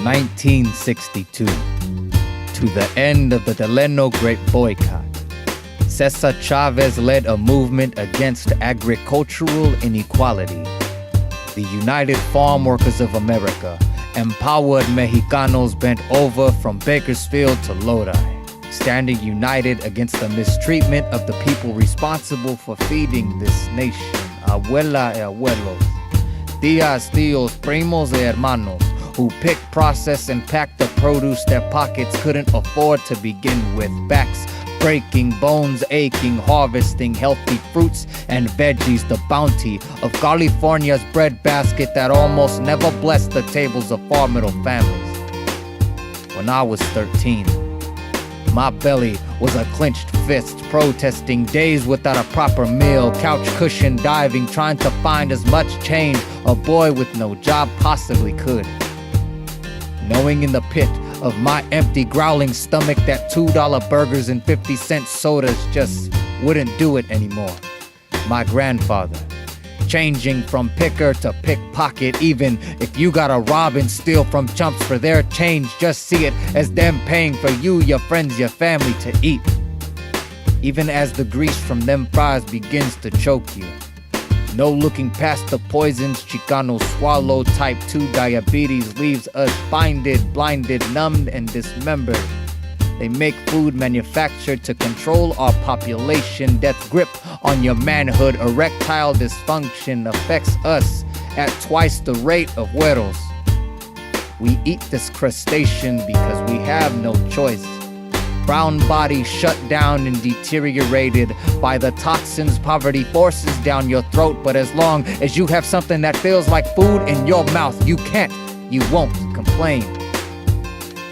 1962, to the end of the Delano Great Boycott, Cesar Chavez led a movement against agricultural inequality. The United Farm Workers of America empowered Mexicanos bent over from Bakersfield to Lodi, standing united against the mistreatment of the people responsible for feeding this nation. Abuela y abuelos, tías, tíos, primos y hermanos, who picked, processed, and packed the produce their pockets couldn't afford to begin with. Backs breaking, bones aching, harvesting healthy fruits and veggies, the bounty of California's breadbasket that almost never blessed the tables of far middle families. When I was 13, my belly was a clenched fist, protesting days without a proper meal, couch cushion diving, trying to find as much change a boy with no job possibly could. Knowing in the pit of my empty, growling stomach that $2 burgers and 50-cent sodas just wouldn't do it anymore. My grandfather, changing from picker to pickpocket, even if you gotta rob and steal from chumps for their change, just see it as them paying for you, your friends, your family to eat. Even as the grease from them fries begins to choke you. No looking past the poisons Chicano swallow. Type 2 diabetes leaves us blinded, numbed, and dismembered. They make food manufactured to control our population. Death grip on your manhood. Erectile dysfunction affects us at twice the rate of güeros. We eat this crustacean because we have no choice. Brown body shut down and deteriorated by the toxins poverty forces down your throat. But as long as you have something that feels like food in your mouth, you won't complain.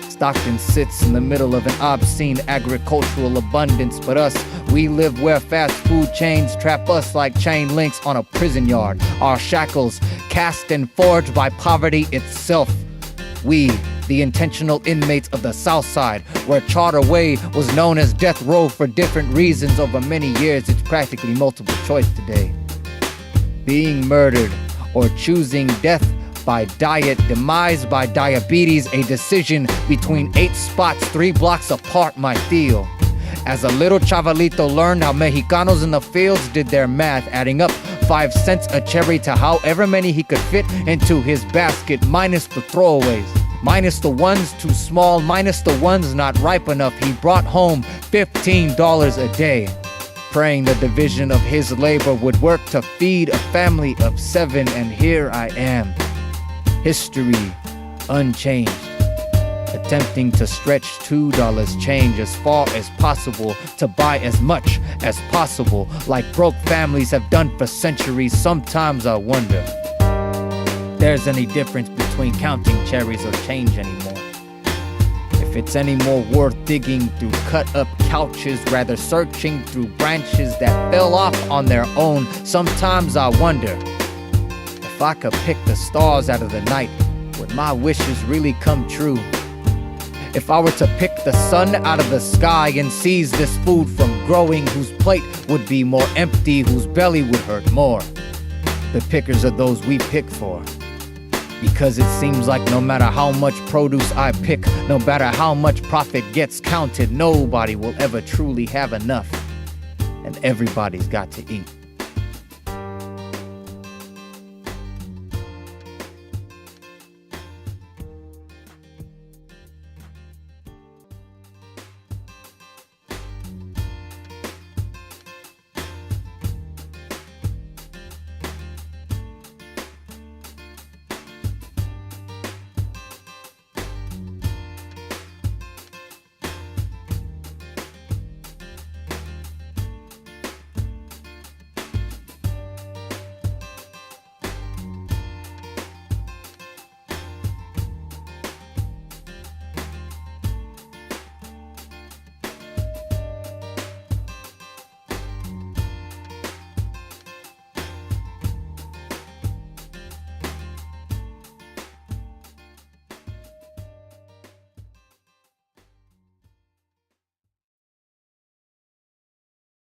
Stockton sits in the middle of an obscene agricultural abundance, but us, we live where fast food chains trap us like chain links on a prison yard. Our shackles cast and forged by poverty itself. We, the intentional inmates of the South Side, where Charter Way was known as death row for different reasons over many years, it's practically multiple choice today. Being murdered or choosing death by diet, demise by diabetes, a decision between 8 spots 3 blocks apart, my tío. As a little chavalito learned how Mexicanos in the fields did their math, adding up 5 cents a cherry to however many he could fit into his basket, minus the throwaways. Minus the ones too small, minus the ones not ripe enough, he brought home $15 a day, praying the division of his labor would work to feed a family of 7. And here I am, history unchanged, attempting to stretch $2 change as far as possible to buy as much as possible, like broke families have done for centuries. Sometimes I wonder if there's any difference between counting cherries or change anymore. If it's any more worth digging through cut up couches, rather searching through branches that fell off on their own. Sometimes I wonder if I could pick the stars out of the night, would my wishes really come true? If I were to pick the sun out of the sky and seize this food from growing, whose plate would be more empty, whose belly would hurt more? The pickers are those we pick for. Because it seems like no matter how much produce I pick, no matter how much profit gets counted, nobody will ever truly have enough. And everybody's got to eat.